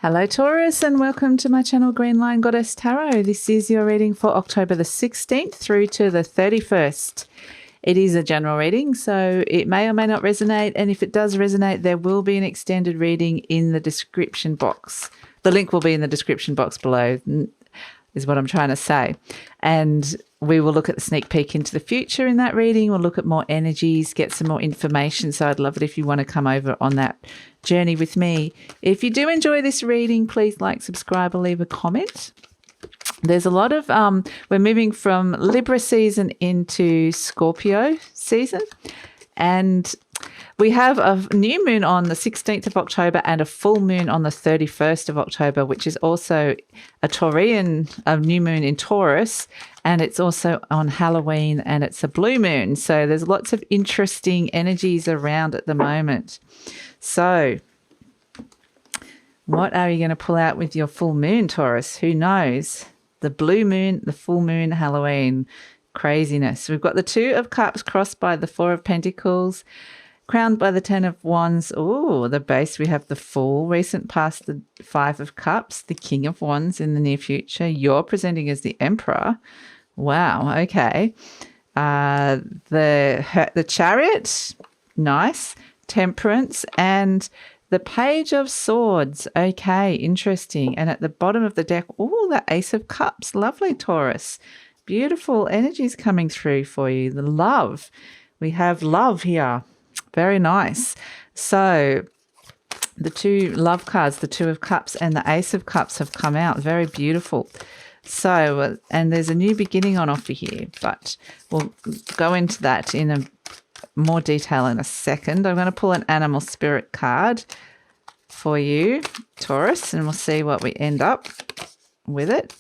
Hello Taurus and welcome to my channel GreenLion Goddess Tarot. This is your reading for October the 16th through to the 31st. It is a general reading, so it may or may not resonate, and if it does resonate, there will be an extended reading in the description box. The link will be in the description box below, is what I'm trying to say. And we will look at the sneak peek into the future in that reading. We'll look at more energies, get some more information. So I'd love it if you want to come over on that journey with me. If you do enjoy this reading, please like, subscribe, or leave a comment. There's a lot of, we're moving from Libra season into Scorpio season. And we have a new moon on the 16th of October and a full moon on the 31st of October, which is also a Taurian, a new moon in Taurus, and it's also on Halloween, and it's a blue moon. So there's lots of interesting energies around at the moment. So what are you going to pull out with your full moon, Taurus? Who knows? The blue moon, the full moon, Halloween, craziness. We've got the Two of Cups crossed by the Four of Pentacles, crowned by the Ten of Wands. Oh, the base, we have the Fool, recent past the Five of Cups, the King of Wands in the near future. You're presenting as the Emperor. Wow, okay. The Chariot, nice. Temperance and the Page of Swords. Okay, interesting. And at the bottom of the deck, oh, the Ace of Cups. Lovely, Taurus. Beautiful energies coming through for you. The love. We have love here. Very nice. So the two love cards, the Two of Cups and the Ace of Cups have come out. Very beautiful. So, and there's a new beginning on offer here, but we'll go into that in a more detail in a second. I'm going to pull an animal spirit card for you, Taurus, and we'll see what we end up with it.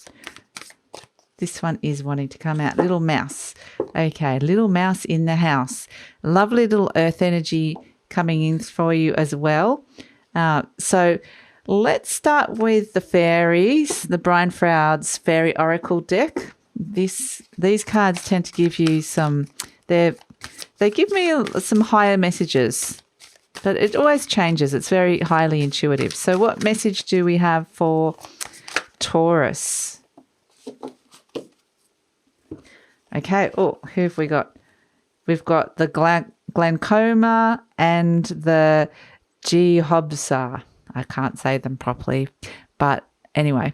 This one is wanting to come out. Little mouse. Okay, little mouse in the house. Lovely little earth energy coming in for you as well. So let's start with the fairies, the Brian Froud's Fairy Oracle deck. These cards tend to give you some, they give me some higher messages, but it always changes. It's very highly intuitive. So what message do we have for Taurus? Okay. Oh, who have we got? We've got the Glaucoma and the Geehobsa. I can't say them properly, but anyway.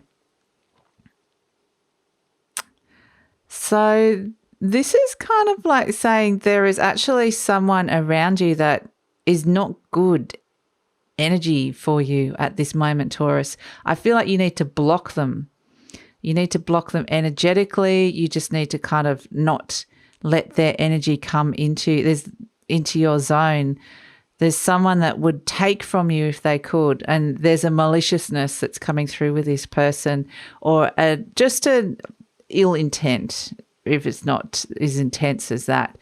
So this is kind of like saying there is actually someone around you that is not good energy for you at this moment, Taurus. I feel like you need to block them. You need to block them energetically. You just need to kind of not let their energy come into your zone. There's someone that would take from you if they could, and there's a maliciousness that's coming through with this person, or just an ill intent, if it's not as intense as that.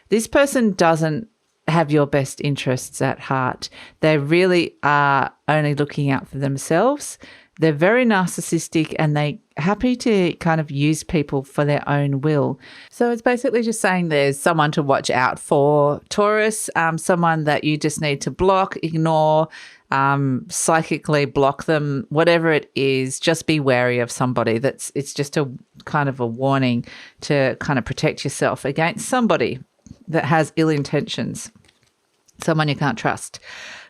This person doesn't have your best interests at heart. They really are only looking out for themselves. They're very narcissistic and they're happy to kind of use people for their own will. So it's basically just saying there's someone to watch out for, Taurus, someone that you just need to block, ignore, psychically block them, whatever it is. Just be wary of somebody. It's just a kind of a warning to kind of protect yourself against somebody that has ill intentions, someone you can't trust.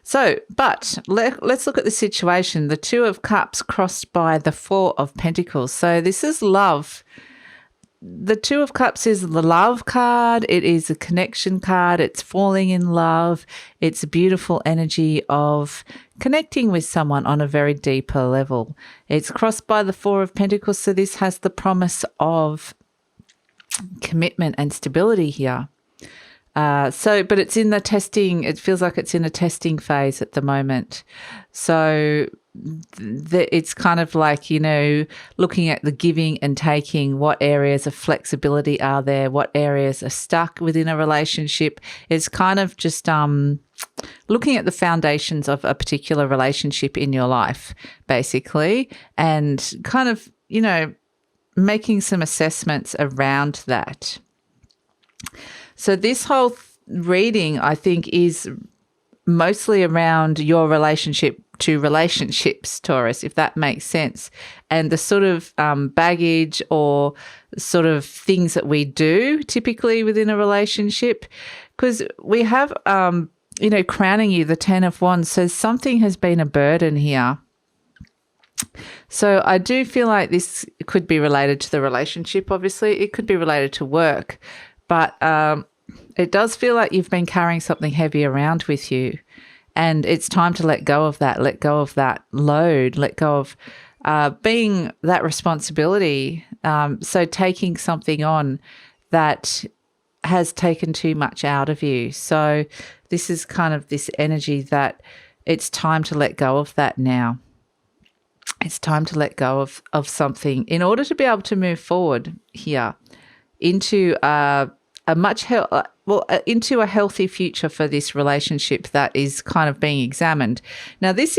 So, but let's look at the situation. The Two of Cups crossed by the Four of Pentacles. So this is love. The Two of Cups is the love card. It is a connection card. It's falling in love. It's a beautiful energy of connecting with someone on a very deeper level. It's crossed by the Four of Pentacles. So this has the promise of commitment and stability here. But it's in the testing, it feels like it's in a testing phase at the moment. So it's kind of like, looking at the giving and taking, what areas of flexibility are there, what areas are stuck within a relationship. It's kind of just looking at the foundations of a particular relationship in your life, basically, and kind of, making some assessments around that. So this whole reading, I think, is mostly around your relationship to relationships, Taurus, if that makes sense, and the sort of baggage or sort of things that we do typically within a relationship, because we have, crowning you, the 10 of Wands, so something has been a burden here. So I do feel like this could be related to the relationship, obviously. It could be related to work, but it does feel like you've been carrying something heavy around with you, and it's time to let go of that load, let go of being that responsibility. So taking something on that has taken too much out of you. So this is kind of this energy that it's time to let go of that now. It's time to let go of something in order to be able to move forward here into into a healthy future for this relationship that is kind of being examined. Now, this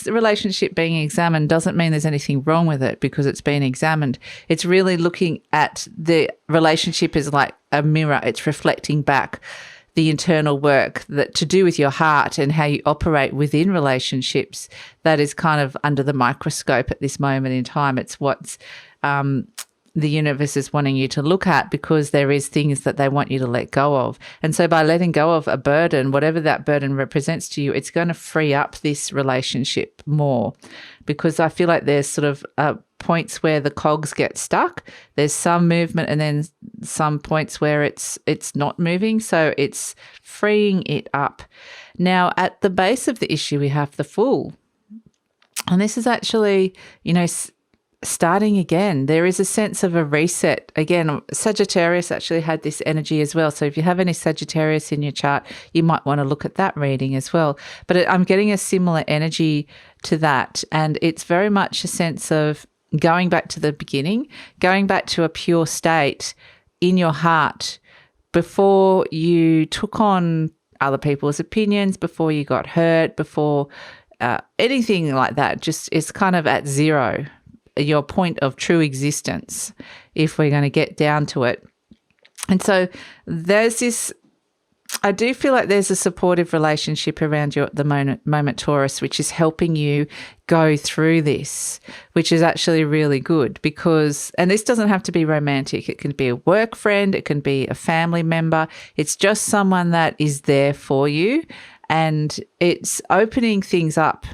relationship being examined doesn't mean there's anything wrong with it because it's been examined. It's really looking at the relationship as like a mirror. It's reflecting back the internal work that to do with your heart and how you operate within relationships that is kind of under the microscope at this moment in time. It's what's the universe is wanting you to look at, because there is things that they want you to let go of. And so by letting go of a burden, whatever that burden represents to you, it's going to free up this relationship more, because I feel like there's sort of points where the cogs get stuck. There's some movement and then some points where it's not moving. So it's freeing it up. Now, at the base of the issue, we have the Fool. And this is actually, starting again. There is a sense of a reset. Again, Sagittarius actually had this energy as well. So if you have any Sagittarius in your chart, you might want to look at that reading as well. But I'm getting a similar energy to that. And it's very much a sense of going back to the beginning, going back to a pure state in your heart before you took on other people's opinions, before you got hurt, before anything like that. Just it's kind of at zero, your point of true existence, if we're going to get down to it. And so there's this, I do feel like there's a supportive relationship around you at the moment, Taurus, which is helping you go through this, which is actually really good because, and this doesn't have to be romantic. It can be a work friend. It can be a family member. It's just someone that is there for you, and it's opening things up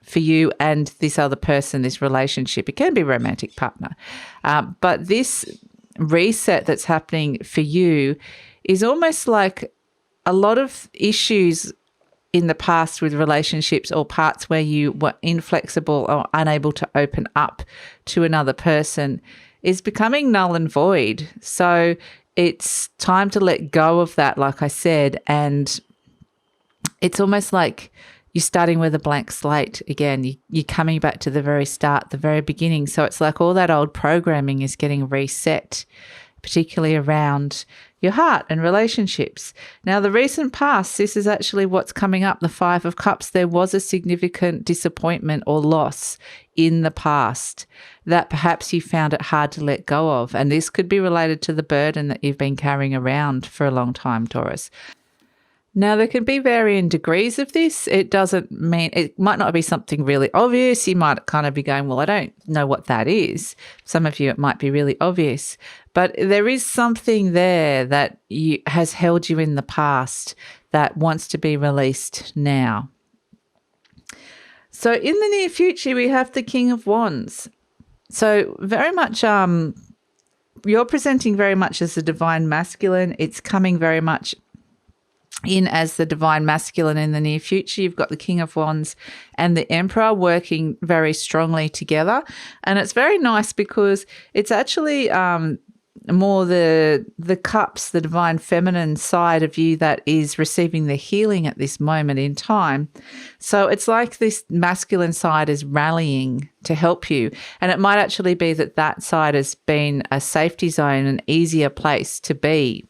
for you and this other person, this relationship. It can be a romantic partner. But this reset that's happening for you is almost like a lot of issues in the past with relationships or parts where you were inflexible or unable to open up to another person is becoming null and void. So it's time to let go of that, like I said, and it's almost like you're starting with a blank slate again. You're coming back to the very start, the very beginning. So it's like all that old programming is getting reset, particularly around your heart and relationships. Now, the recent past, this is actually what's coming up, the Five of Cups. There was a significant disappointment or loss in the past that perhaps you found it hard to let go of. And this could be related to the burden that you've been carrying around for a long time, Taurus. Now, there can be varying degrees of this. It doesn't mean, it might not be something really obvious. You might kind of be going, well, I don't know what that is. Some of you, it might be really obvious. But there is something there that has held you in the past that wants to be released now. So in the near future, we have the King of Wands. So very much, you're presenting very much as the divine masculine. It's coming very much in as the divine masculine in the near future. You've got the King of Wands and the Emperor working very strongly together. And it's very nice because it's actually more the cups, the divine feminine side of you that is receiving the healing at this moment in time. So it's like this masculine side is rallying to help you. And it might actually be that that side has been a safety zone, an easier place to be.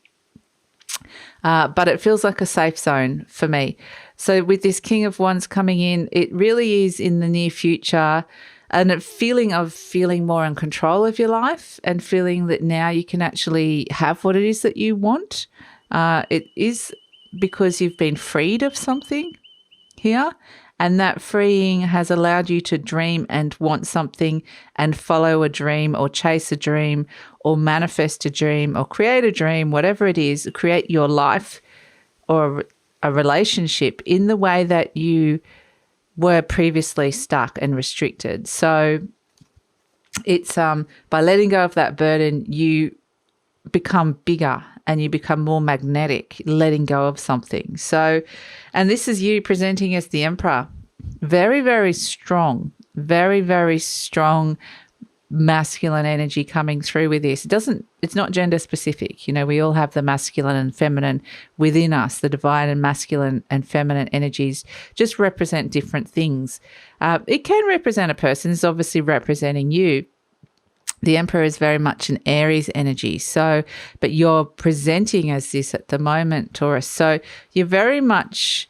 But it feels like a safe zone for me. So with this King of Wands coming in, it really is in the near future and a feeling of feeling more in control of your life and feeling that now you can actually have what it is that you want. It is because you've been freed of something. here. And that freeing has allowed you to dream and want something and follow a dream or chase a dream or manifest a dream or create a dream, whatever it is, create your life or a relationship in the way that you were previously stuck and restricted. So it's by letting go of that burden, you become bigger and you become more magnetic, letting go of something. So, and this is you presenting as the Emperor. Very, very strong, very, very strong masculine energy coming through with this. It's not gender specific. You know, we all have the masculine and feminine within us. The divine and masculine and feminine energies just represent different things. It can represent a person. It's obviously representing you. The Emperor is very much an Aries energy. So, but you're presenting as this at the moment, Taurus. So you're very much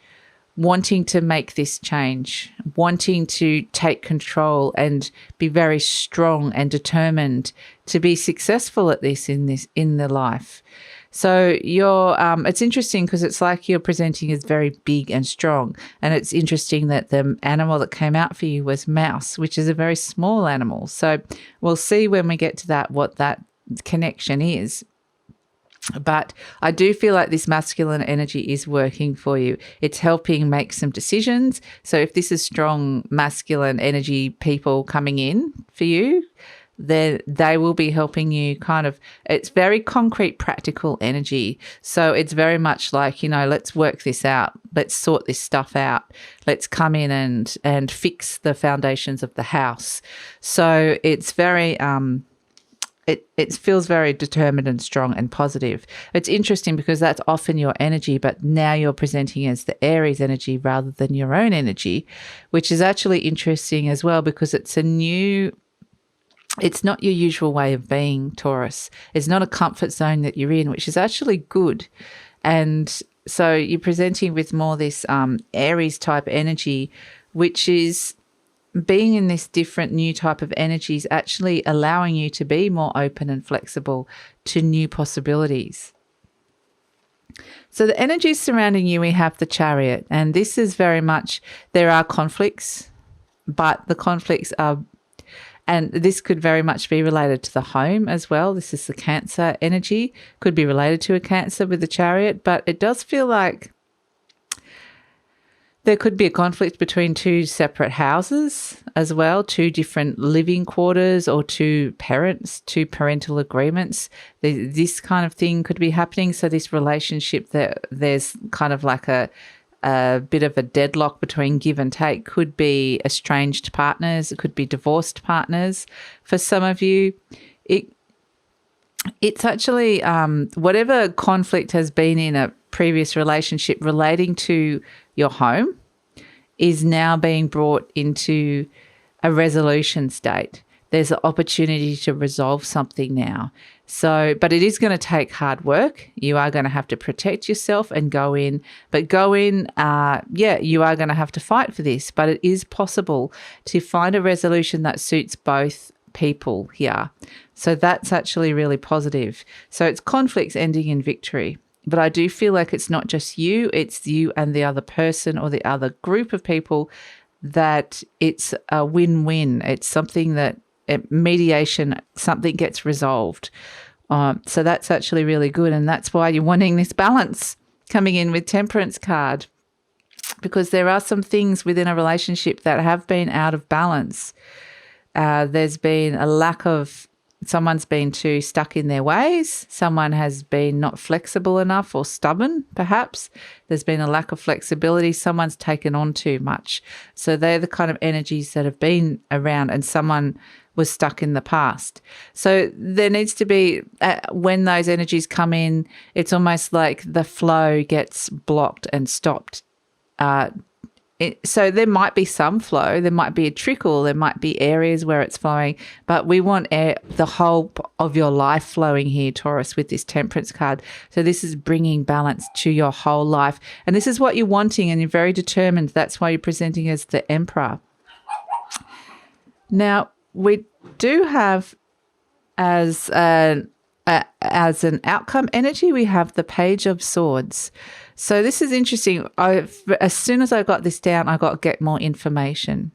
wanting to make this change, wanting to take control and be very strong and determined to be successful at this in the life. So you're it's interesting because it's like you're presenting as very big and strong. And it's interesting that the animal that came out for you was mouse, which is a very small animal. So we'll see when we get to that what that connection is. But I do feel like this masculine energy is working for you. It's helping make some decisions. So if this is strong masculine energy people coming in for you, then they will be helping you it's very concrete, practical energy. So it's very much like, let's work this out. Let's sort this stuff out. Let's come in and fix the foundations of the house. So it's very, it feels very determined and strong and positive. It's interesting because that's often your energy, but now you're presenting as the Aries energy rather than your own energy, which is actually interesting as well because it's not your usual way of being, Taurus. It's not a comfort zone that you're in, which is actually good. And so you're presenting with more this Aries type energy, which is being in this different new type of energy is actually allowing you to be more open and flexible to new possibilities. So the energies surrounding you, we have the Chariot, and this is very much, there are conflicts, but the conflicts are, and this could very much be related to the home as well. This is the Cancer energy, could be related to a Cancer with the Chariot, but it does feel like there could be a conflict between two separate houses as well, two different living quarters or two parents, two parental agreements. This kind of thing could be happening. So this relationship, there's kind of like a bit of a deadlock between give and take. Could be estranged partners. It could be divorced partners. For some of you, it's actually whatever conflict has been in a previous relationship relating to your home is now being brought into a resolution state. There's an opportunity to resolve something now. So, but it is going to take hard work. You are going to have to protect yourself and go in. But go in, you are going to have to fight for this. But it is possible to find a resolution that suits both people here. So that's actually really positive. So it's conflicts ending in victory. But I do feel like it's not just you, it's you and the other person or the other group of people, that it's a win-win. It's something that mediation, something gets resolved. So that's actually really good. And that's why you're wanting this balance coming in with Temperance card, because there are some things within a relationship that have been out of balance. There's been a lack of, someone's been too stuck in their ways. Someone has been not flexible enough or stubborn, perhaps. There's been a lack of flexibility. Someone's taken on too much. So they're the kind of energies that have been around, and someone was stuck in the past. So there needs to be, when those energies come in, it's almost like the flow gets blocked and stopped. So there might be some flow, there might be a trickle, there might be areas where it's flowing, but we want the whole of your life flowing here, Taurus, with this Temperance card. So this is bringing balance to your whole life. And this is what you're wanting, and you're very determined. That's why you're presenting as the Emperor. Now, we do have as a as an outcome energy, we have the Page of Swords. So this is interesting. As soon as I got this down, I got get more information.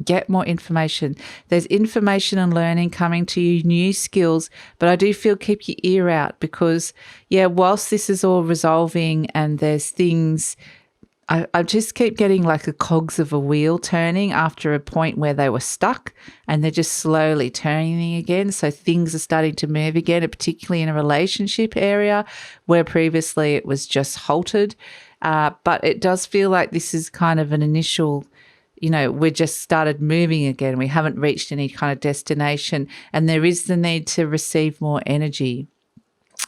Get more information. There's information and learning coming to you, new skills, but I do feel keep your ear out because, yeah, whilst this is all resolving and there's things, I just keep getting like the cogs of a wheel turning after a point where they were stuck and they're just slowly turning again. So things are starting to move again, particularly in a relationship area where previously it was just halted. But it does feel like this is kind of an initial, we just started moving again. We haven't reached any kind of destination, and there is the need to receive more energy,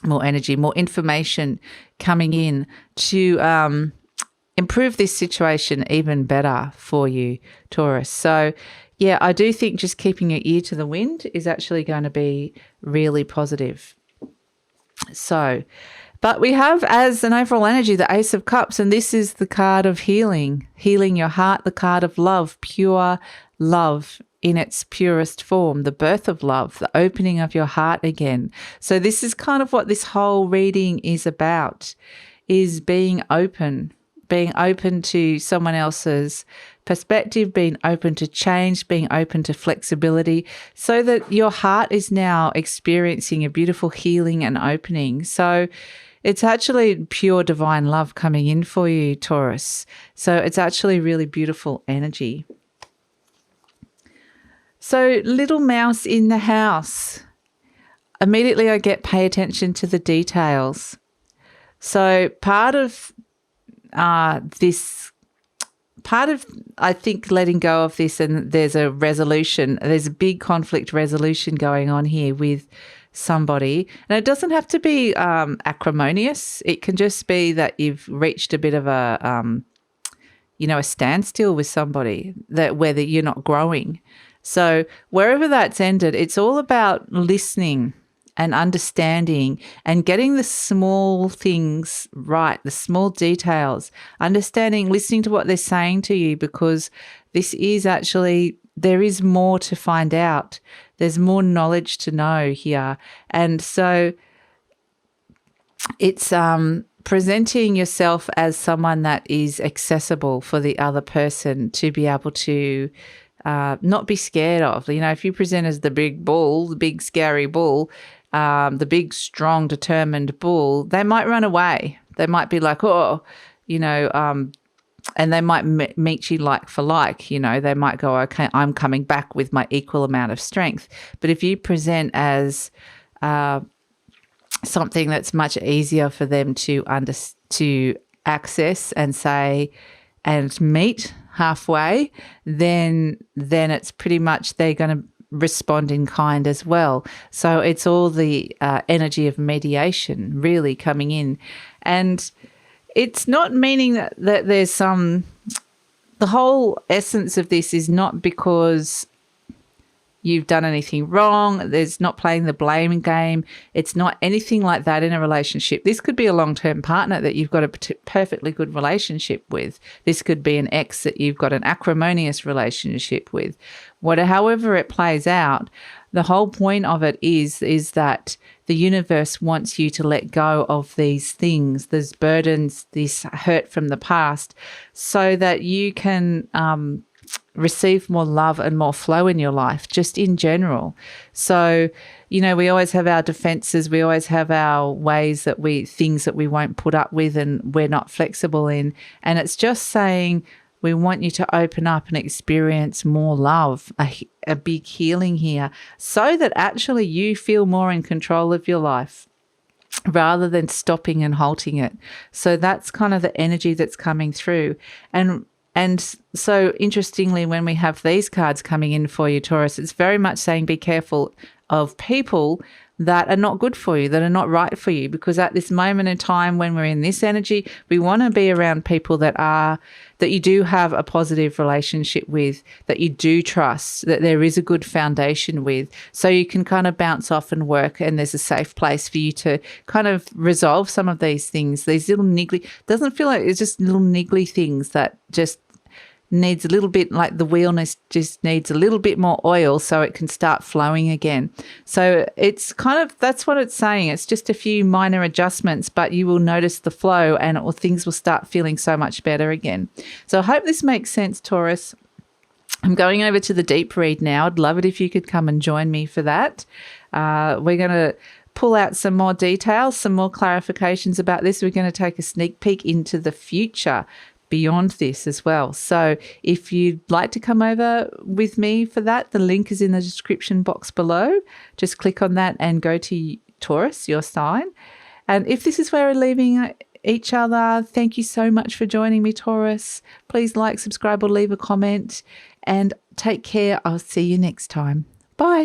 more information coming in to improve this situation even better for you, Taurus. So, yeah, I do think just keeping your ear to the wind is actually going to be really positive. So, but we have as an overall energy the Ace of Cups, and this is the card of healing your heart, the card of love, pure love in its purest form, the birth of love, the opening of your heart again. So this is kind of what this whole reading is about, is being open to someone else's perspective, being open to change, being open to flexibility, so that your heart is now experiencing a beautiful healing and opening. So it's actually pure divine love coming in for you, Taurus. So it's actually really beautiful energy. So little mouse in the house. Immediately I get pay attention to the details. So part of I think letting go of this, and there's a resolution, there's a big conflict resolution going on here with somebody. And it doesn't have to be acrimonious. It can just be that you've reached a bit of a standstill with somebody, that whether you're not growing. So wherever that's ended, it's all about listening and understanding and getting the small things right, the small details, understanding, listening to what they're saying to you, because this is actually, there is more to find out. There's more knowledge to know here. And so it's presenting yourself as someone that is accessible for the other person to be able to not be scared of. If you present as the big bull, the big scary bull, the big, strong, determined bull, they might run away. They might be like, and they might meet you like for like, they might go, okay, I'm coming back with my equal amount of strength. But if you present as something that's much easier for them to access and say and meet halfway, then it's pretty much they're going to respond in kind as well. So it's all the energy of mediation really coming in. And it's not meaning that there's the whole essence of this is not because you've done anything wrong. There's not playing the blame game. It's not anything like that in a relationship. This could be a long-term partner that you've got a perfectly good relationship with. This could be an ex that you've got an acrimonious relationship with. However it plays out, the whole point of it is that the universe wants you to let go of these things, these burdens, this hurt from the past, so that you can receive more love and more flow in your life, just in general. So, we always have our defenses. We always have our ways things that we won't put up with and we're not flexible in. And it's just saying, we want you to open up and experience more love, a big healing here, so that actually you feel more in control of your life rather than stopping and halting it. So that's kind of the energy that's coming through. And so interestingly, when we have these cards coming in for you, Taurus, it's very much saying be careful of people that are not good for you, that are not right for you, because at this moment in time when we're in this energy, we want to be around people that you do have a positive relationship with, that you do trust, that there is a good foundation with, so you can kind of bounce off and work, and there's a safe place for you to kind of resolve some of these things, these little niggly, doesn't feel like it's just little niggly things that just needs a little bit, like the wheel just needs a little bit more oil so it can start flowing again. So it's kind of, that's what it's saying. It's just a few minor adjustments, but you will notice the flow and things will start feeling so much better again. So I hope this makes sense, Taurus. I'm going over to the deep read now. I'd love it if you could come and join me for that. We're going to pull out some more details, some more clarifications about this. We're going to take a sneak peek into the future beyond this as well. So if you'd like to come over with me for that, the link is in the description box below. Just click on that and go to Taurus, your sign. And if this is where we're leaving each other, thank you so much for joining me, Taurus. Please like, subscribe, or leave a comment, and take care. I'll see you next time. Bye.